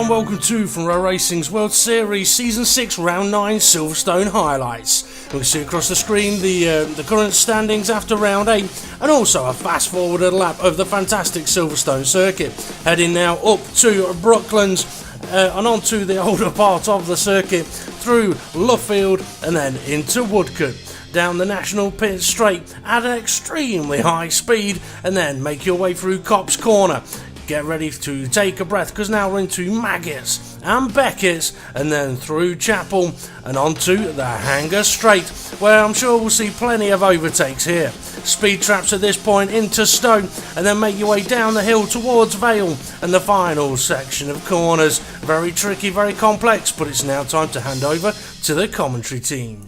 and welcome to From Row Racing's World Series Season 6 Round 9 Silverstone highlights. We can see across the screen the current standings after Round 8 and also a fast forwarded lap of the fantastic Silverstone circuit. Heading now up to Brooklands and onto the older part of the circuit through Luffield and then into Woodcote. Down the National Pit Straight at an extremely high speed and then make your way through Cops Corner. Get ready to take a breath because now we're into Maggots and Beckett's and then through Chapel and onto the Hangar Straight, where I'm sure we'll see plenty of overtakes here. Speed traps at this point into Stowe and then make your way down the hill towards Vale and the final section of corners. Very tricky, very complex, but it's now time to hand over to the commentary team.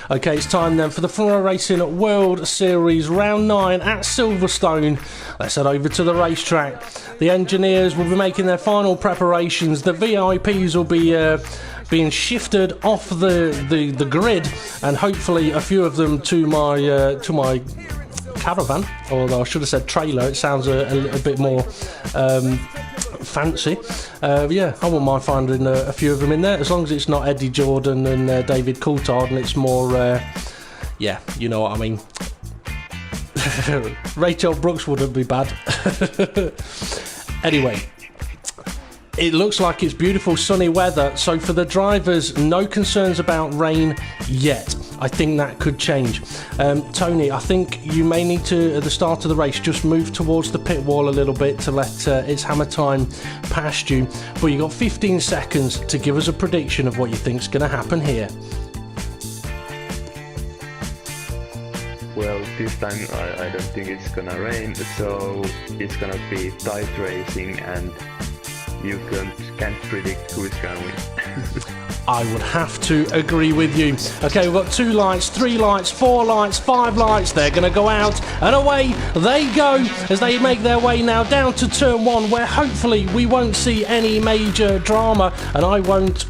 Okay, it's time then for the From Row Racing World Series Round 9 at Silverstone. Let's head over to the racetrack. The engineers will be making their final preparations. The VIPs will be being shifted off the grid, and hopefully a few of them to my caravan, or I should have said trailer. It sounds a bit more fancy. Yeah, I wouldn't mind finding a few of them in there, as long as it's not Eddie Jordan and David Coulthard, and it's more, yeah, you know what I mean. Rachel Brooks wouldn't be bad. Anyway, it looks like it's beautiful sunny weather, so for the drivers, no concerns about rain yet. I think that could change. Tony, I think you may need to, at the start of the race, just move towards the pit wall a little bit to let It's Hammer Time past you. But you've got 15 seconds to give us a prediction of what you think's going to happen here. Well, this time I don't think it's going to rain, so it's going to be tight racing and you can't predict who's going to win. I would have to agree with you. Okay, we've got 2 lights, 3 lights, 4 lights, 5 lights. They're going to go out and away they go as they make their way now down to turn 1, where hopefully we won't see any major drama and I won't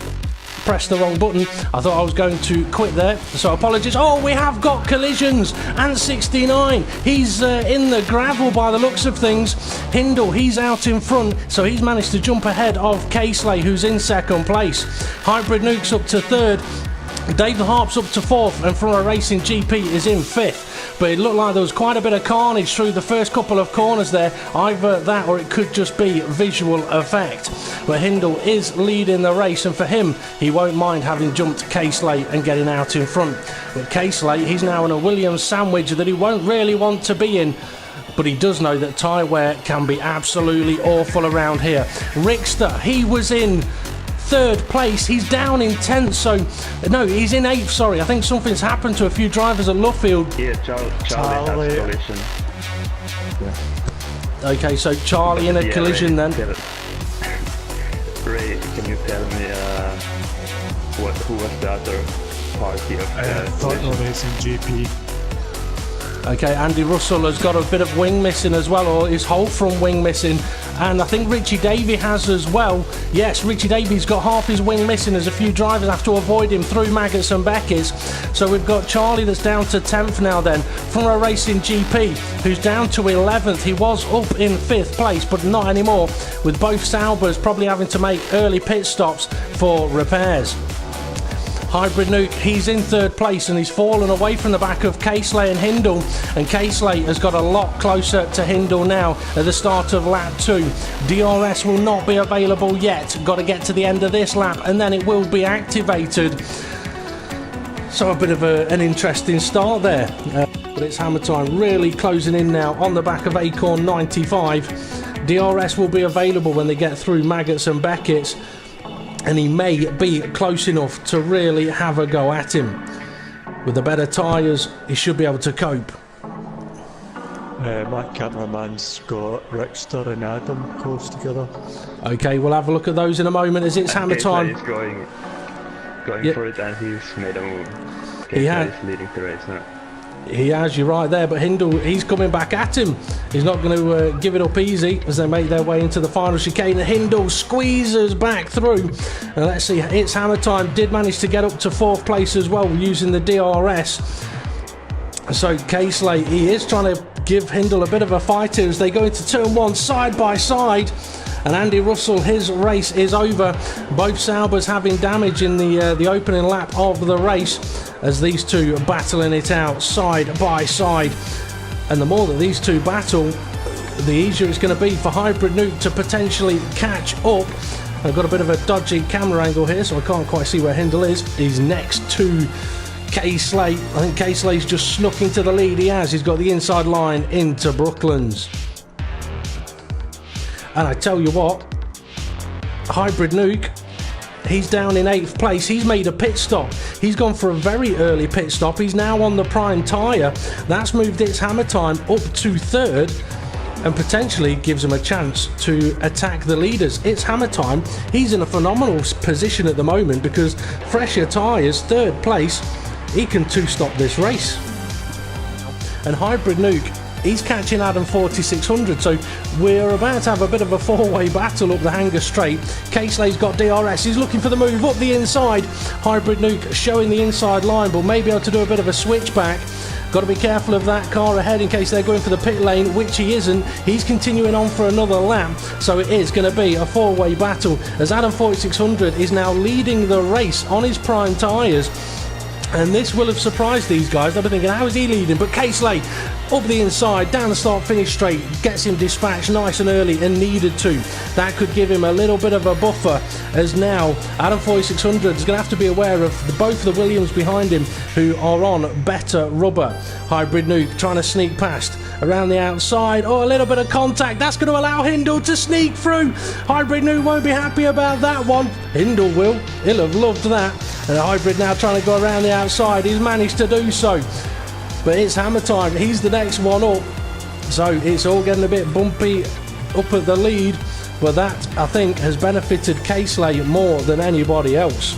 press the wrong button. I thought I was going to quit there, so apologies. Oh, we have got collisions, and 69, he's in the gravel by the looks of things. Hindle, he's out in front, so he's managed to jump ahead of Casely, who's in second place. Hybrid Nuke's up to third, Dave the Harp's up to fourth, and From Row Racing GP is in fifth. But it looked like there was quite a bit of carnage through the first couple of corners there. Either that or it could just be visual effect. But Hindle is leading the race, and for him, he won't mind having jumped Casely and getting out in front. But Casely, he's now in a Williams sandwich that he won't really want to be in. But he does know that tyre wear can be absolutely awful around here. Rickster, he was in third place, he's down in 10th, so no, he's in 8th, sorry. I think something's happened to a few drivers at Luffield. Yeah, Charlie has collision. Yeah. Okay, so Charlie in a collision then. Ray, can you tell me who was the other party of From Row Racing GP. Okay, Andy Russell has got a bit of wing missing as well, or his whole front wing missing, and I think Richie Davey has as well. Yes, Richie Davey's got half his wing missing as a few drivers have to avoid him through Maggots and Beckett's. So we've got Charlie that's down to 10th now then, From Row Racing GP, who's down to 11th. He was up in 5th place, but not anymore, with both Saubers probably having to make early pit stops for repairs. Hybrid Nuke, he's in 3rd place and he's fallen away from the back of Casely and Hindle, and Casely has got a lot closer to Hindle now at the start of lap 2. DRS will not be available yet, got to get to the end of this lap and then it will be activated. So a bit of an interesting start there, but it's Hammer Time really closing in now on the back of Acorn 95. DRS will be available when they get through Maggots and Beckett's, and he may be close enough to really have a go at him. With the better tyres, he should be able to cope. My cameraman's got Rickster and Adam close together. Okay, we'll have a look at those in a moment as it's Hammer Time. He's going Yep. for it and he's made a move. He has. He's leading the race now. He has, you're right there, but Hindle, he's coming back at him. He's not going to give it up easy as they make their way into the final chicane. Hindle squeezes back through. And let's see, It's Hammer Time did manage to get up to 4th place as well using the DRS. So Casely, he is trying to give Hindle a bit of a fight here as they go into turn 1 side by side. And Andy Russell, his race is over. Both Saubers having damage in the opening lap of the race as these two are battling it out side by side. And the more that these two battle, the easier it's going to be for Hybrid Nuke to potentially catch up. I've got a bit of a dodgy camera angle here, so I can't quite see where Hindle is. He's next to K-Slate. I think K-Slate's just snuck into the lead. He's got the inside line into Brooklands. And I tell you what, Hybrid Nuke, he's down in 8th place. He's made a pit stop. He's gone for a very early pit stop. He's now on the prime tyre. That's moved its hammer time up to 3rd and potentially gives him a chance to attack the leaders. It's hammer time. He's in a phenomenal position at the moment because fresher tyres, 3rd place, he can 2-stop this race. And Hybrid Nuke, he's catching Adam 4600, so we're about to have a bit of a 4-way battle up the Hanger Straight. K-Slay's got DRS, he's looking for the move up the inside. Hybrid Nuke showing the inside line, but maybe able to do a bit of a switchback. Got to be careful of that car ahead in case they're going for the pit lane, which he isn't. He's continuing on for another lap, so it is going to be a 4-way battle as Adam 4600 is now leading the race on his prime tyres. And this will have surprised these guys. They'll be thinking, how is he leading? But K-Slate, up the inside, down the start, finish straight, gets him dispatched nice and early and needed to. That could give him a little bit of a buffer, as now Adam 4600 is going to have to be aware of both the Williams behind him who are on better rubber. Hybrid Nuke trying to sneak past around the outside. Oh, a little bit of contact. That's going to allow Hindle to sneak through. Hybrid Nuke won't be happy about that one. Hindle will. He'll have loved that. And Hybrid now trying to go around the outside. He's managed to do so. But it's hammer time. He's the next one up. So it's all getting a bit bumpy up at the lead. But that, I think, has benefited K-Slate more than anybody else.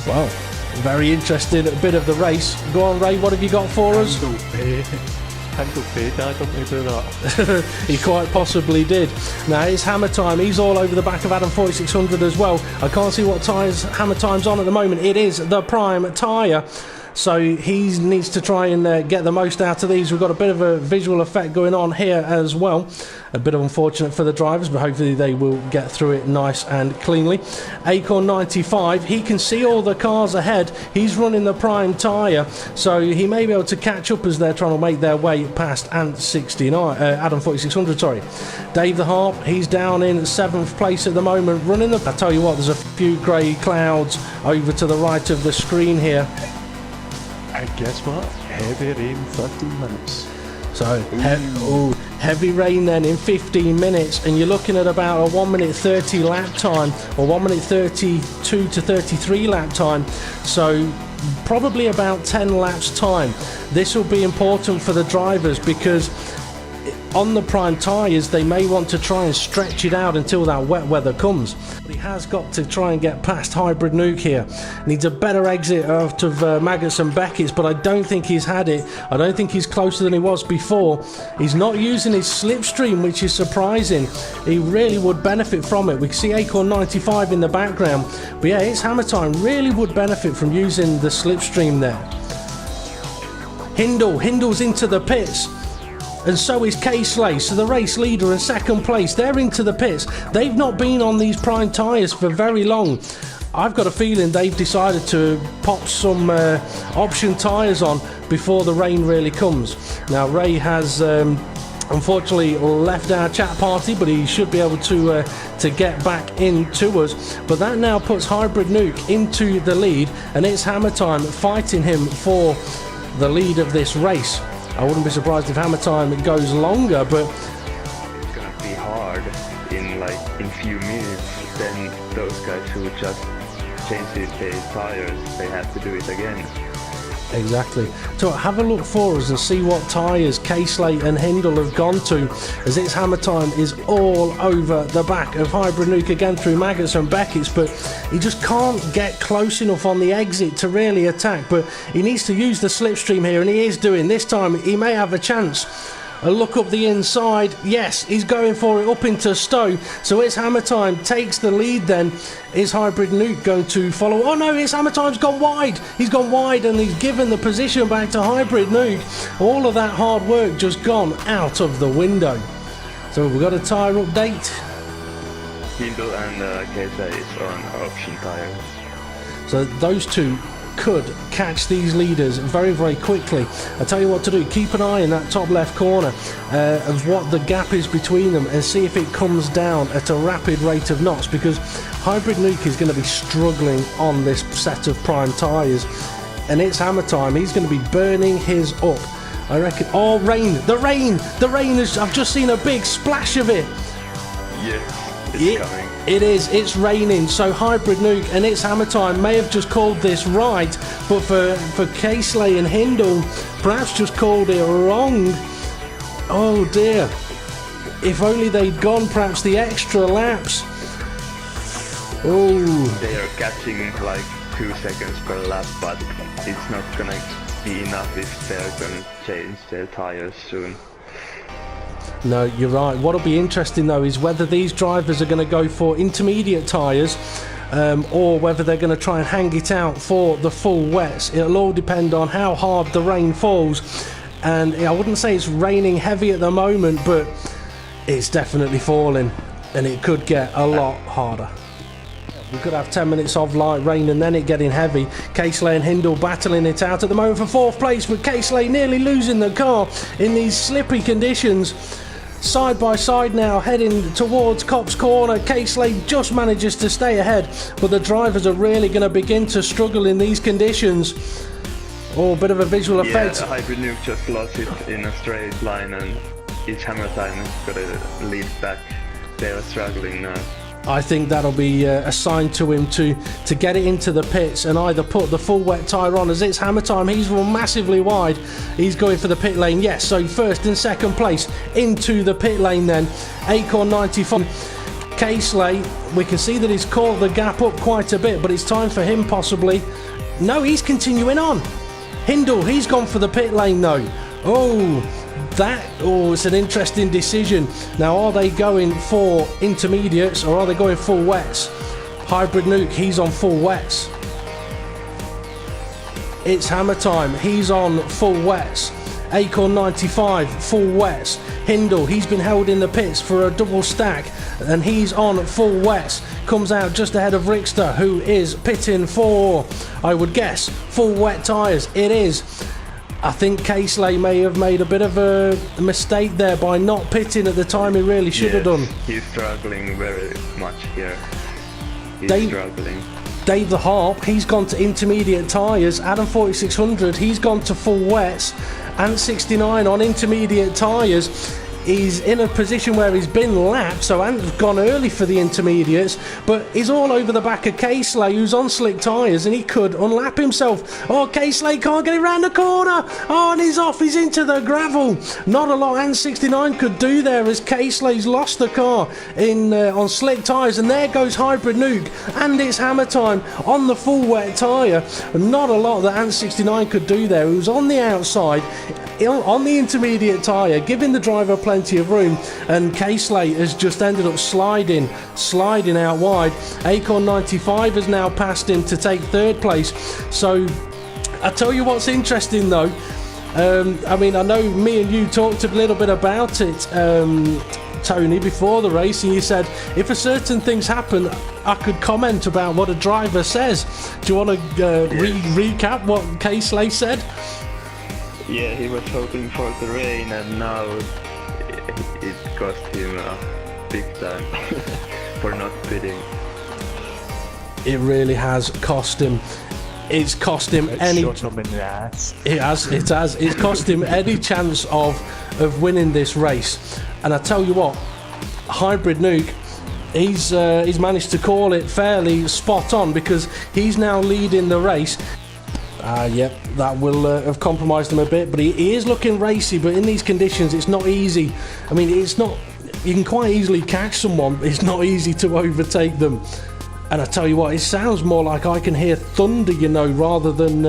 Well, very interesting bit of the race. Go on, Ray, what have you got for us? Handle paid, Dad, don't you do that? He quite possibly did. Now it's hammer time. He's all over the back of Adam 4600 as well. I can't see what tyres hammer time's on at the moment. It is the prime tyre. So he needs to try and get the most out of these. We've got a bit of a visual effect going on here as well. A bit unfortunate for the drivers, but hopefully they will get through it nice and cleanly. Acorn 95, he can see all the cars ahead. He's running the prime tyre, so he may be able to catch up as they're trying to make their way past Ant 69, Adam 4600, sorry. Dave the Harp, he's down in 7th place at the moment, running the... I tell you what, there's a few grey clouds over to the right of the screen here. And guess what? Heavy rain, 13 minutes. So, heavy rain then in 15 minutes, and you're looking at about a 1 minute 30 lap time, or 1 minute 32 to 33 lap time. So, probably about 10 laps time. This will be important for the drivers because on the prime tyres they may want to try and stretch it out until that wet weather comes. But he has got to try and get past Hybrid Nuke here. Needs a better exit out of Maggots and Beckett's, but I don't think he's had it. I don't think he's closer than he was before. He's not using his slipstream, which is surprising. He really would benefit from it. We can see Acorn 95 in the background, but yeah, it's hammer time. Really would benefit from using the slipstream there. Hindle's into the pits. And so is K-Slay, so the race leader and second place, they're into the pits. They've not been on these prime tyres for very long. I've got a feeling they've decided to pop some option tyres on before the rain really comes. Now Ray has unfortunately left our chat party, but he should be able to get back into us. But that now puts Hybrid Nuke into the lead, and it's hammer time fighting him for the lead of this race. I wouldn't be surprised if hammer time goes longer, but it's gonna be hard in few minutes. Then those guys who just changed their tires, they have to do it again. Exactly. So have a look for us and see what tyres K-Slate and Hindle have gone to, as its hammer time is all over the back of Hybrid Nuke again through Maggots and Beckett's, but he just can't get close enough on the exit to really attack. But he needs to use the slipstream here, and he is doing. This time he may have a chance A look up the inside. Yes, he's going for it up into Stowe. So it's Hammer Time takes the lead then. Is Hybrid Nuke going to follow? Oh no, it's Hammer Time's gone wide. He's gone wide and he's given the position back to Hybrid Nuke. All of that hard work just gone out of the window. So we've got a tyre update. Hindle and Kesa is on option tires. So those two could catch these leaders very, very quickly. I tell you what to do, keep an eye in that top left corner of what the gap is between them and see if it comes down at a rapid rate of knots, because Hybrid Nuke is going to be struggling on this set of prime tyres, and it's Hammer Time. He's going to be burning his up, I reckon. Oh, rain, the rain is, I've just seen a big splash of it. Yes, it's coming. It is, it's raining, so Hybrid Nuke and it's Hammer Time may have just called this right, but for Casely and Hindle, perhaps just called it wrong. Oh dear. If only they'd gone perhaps the extra laps. Oh. They are catching like 2 seconds per lap, but it's not gonna be enough if they're gonna change their tires soon. No, you're right. What'll be interesting though is whether these drivers are going to go for intermediate tyres or whether they're going to try and hang it out for the full wets. It'll all depend on how hard the rain falls, and I wouldn't say it's raining heavy at the moment, but it's definitely falling and it could get a lot harder. We could have 10 minutes of light rain and then it getting heavy. Casely and Hindle battling it out at the moment for 4th place, but Casely nearly losing the car in these slippy conditions. Side by side now, heading towards Copse Corner. Casely just manages to stay ahead, but the drivers are really going to begin to struggle in these conditions. Oh, bit of a visual effect. Yeah, Hybrid Nuke just lost it in a straight line, and each Hammer Time got to lead back. They are struggling now. I think that'll be a sign to him to get it into the pits and either put the full wet tyre on, as it's Hammer Time. He's run massively wide. He's going for the pit lane. Yes, so 1st and 2nd place into the pit lane then. Acorn 95. Casely, we can see that he's caught the gap up quite a bit, but it's time for him possibly. No, he's continuing on. Hindle, he's gone for the pit lane though. It's an interesting decision. Now, are they going for intermediates or are they going full wets? Hybrid Nuke, he's on full wets. It's Hammer Time, he's on full wets. Acorn 95, full wets. Hindle, he's been held in the pits for a double stack and he's on full wets. Comes out just ahead of Rickster, who is pitting for, I would guess, full wet tyres. It is. I think Casely may have made a bit of a mistake there by not pitting at the time he really should have done. He's struggling very much here. He's struggling. Dave the Harp, he's gone to intermediate tyres. Adam 4600, he's gone to full wets. Ant 69 on intermediate tyres. He's in a position where he's been lapped, so Ant's gone early for the intermediates, but he's all over the back of Casely, who's on slick tyres, and he could unlap himself. Oh, Casely can't get it round the corner. Oh, and he's off. He's into the gravel. Not a lot Ant 69 could do there, as Casely's lost the car on slick tyres, and there goes Hybrid Nuke, and it's Hammer Time on the full wet tyre. Not a lot that Ant 69 could do there. He was on the outside, on the intermediate tyre, giving the driver plenty of room, and Casely has just ended up sliding out wide. Acorn 95 has now passed him to take 3rd place. So I tell you what's interesting though, I mean, I know me and you talked a little bit about it, Tony, before the race, and you said if a certain things happen I could comment about what a driver says. Do you want to recap what Casely said? Yeah, he was hoping for the rain, and now it cost him big time for not bidding. It really has cost him. It's cost him any. Shot him in the ass. It has. It's cost him any chance of winning this race. And I tell you what, Hybrid Nuke, he's managed to call it fairly spot on, because he's now leading the race. Yep, that will have compromised him a bit, but he is looking racy, but in these conditions it's not easy. I mean, it's not, you can quite easily catch someone, but it's not easy to overtake them. And I tell you what, it sounds more like I can hear thunder, you know, rather than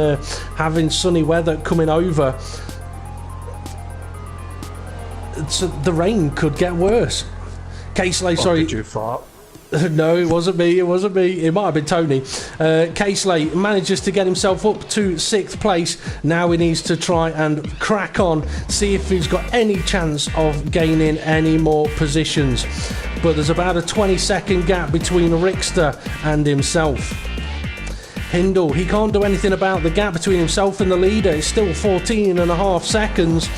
having sunny weather coming over. so the rain could get worse. Casely, sorry. Did you fart? No, it wasn't me. It might have been Tony. Casely manages to get himself up to 6th place. Now he needs to try and crack on, see if he's got any chance of gaining any more positions. But there's about a 20-second gap between Rickster and himself. Hindle, he can't do anything about the gap between himself and the leader. It's still 14.5 seconds.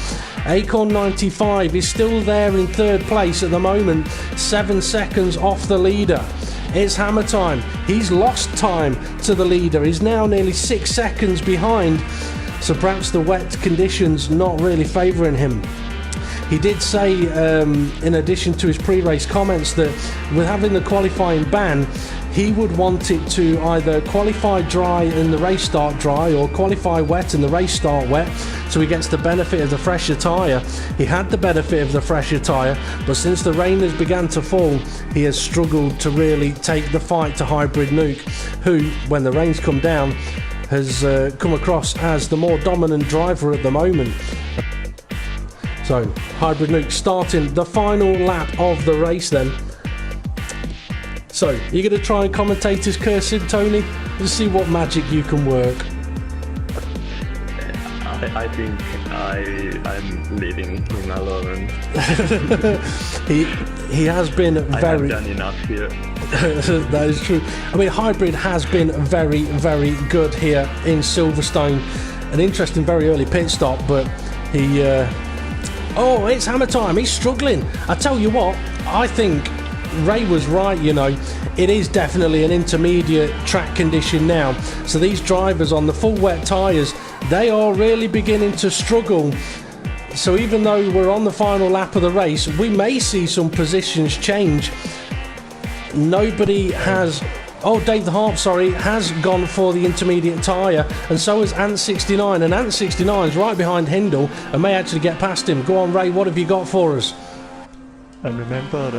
Acorn 95 is still there in 3rd place at the moment, 7 seconds off the leader. It's hammer time. He's lost time to the leader. He's now nearly 6 seconds behind, so perhaps the wet conditions not really favouring him. He did say, in addition to his pre-race comments, that with having the qualifying ban, he would want it to either qualify dry and the race start dry, or qualify wet and the race start wet, so he gets the benefit of the fresher tyre. He had the benefit of the fresher tyre, but since the rain has begun to fall, he has struggled to really take the fight to Hybrid Nuke, who, when the rain's come down, has come across as the more dominant driver at the moment. So, Hybrid Nuke starting the final lap of the race then. So, you're going to try and commentate his cursing, Tony, to see what magic you can work. I think I'm leaving him alone. he has been very... I have done enough here. That is true. I mean, Hybrid has been very, very good here in Silverstone. An interesting, very early pit stop, but he... Oh, it's hammer time. He's struggling. I tell you what, I think Ray was right, you know. It is definitely an intermediate track condition now. So these drivers on the full wet tyres, they are really beginning to struggle. So even though we're on the final lap of the race, we may see some positions change. Nobody has... Oh, Dave the Harp, sorry, has gone for the intermediate tyre, and so has Ant69, and Ant69 is right behind Hindle and may actually get past him. Go on, Ray, what have you got for us? And remember,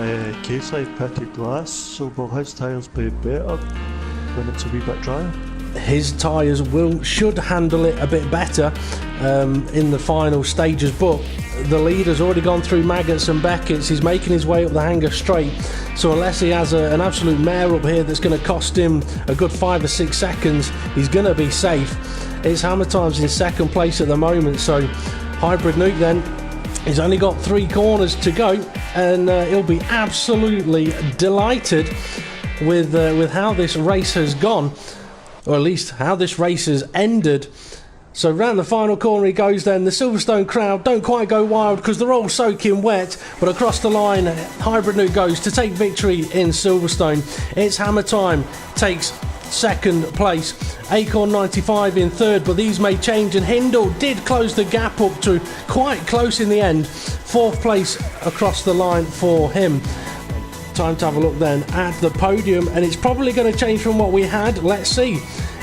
Casey pitted last, so will his tyres be better when it's a wee bit drier? His tyres should handle it a bit better in the final stages, but the leader's already gone through Maggots and Beckett's. He's making his way up the hanger straight, so unless he has an absolute mare up here that's going to cost him a good 5 or 6 seconds, he's going to be safe. It's Hammer Time's in 2nd place at the moment, so Hybrid Nuke then, he's only got 3 corners to go, and he'll be absolutely delighted with how this race has gone, or at least how this race has ended. So round the final corner he goes then. The Silverstone crowd don't quite go wild because they're all soaking wet, but across the line Hybrid Nuke goes to take victory in Silverstone. It's Hammer Time takes 2nd place, Acorn 95 in 3rd, but these may change, and Hindle did close the gap up to quite close in the end. 4th place across the line for him. Time to have a look then at the podium, and it's probably going to change from what we had. Let's see.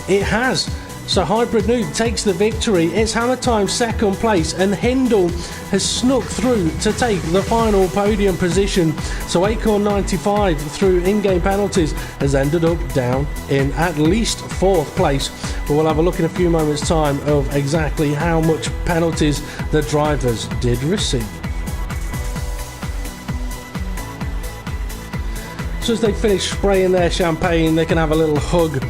It has. So Hybrid Nuke takes the victory. It's Hammer Time 2nd place, and Hindle has snuck through to take the final podium position. So Acorn 95 through in-game penalties has ended up down in at least 4th place. But we'll have a look in a few moments time of exactly how much penalties the drivers did receive. So as they finish spraying their champagne, they can have a little hug,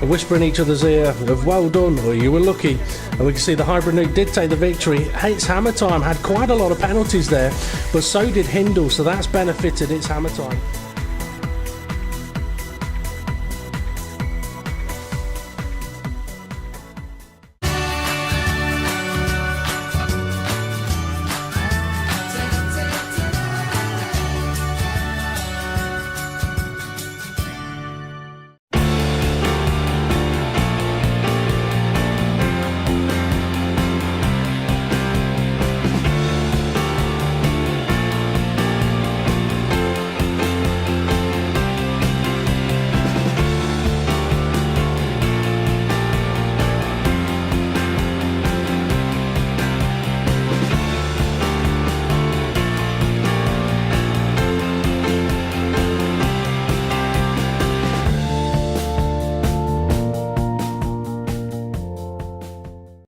a whisper in each other's ear of well done or you were lucky. And we can see the Hybrid Nuke did take the victory. It's Hammer Time had quite a lot of penalties there, but so did Hindle, so that's benefited It's Hammer Time.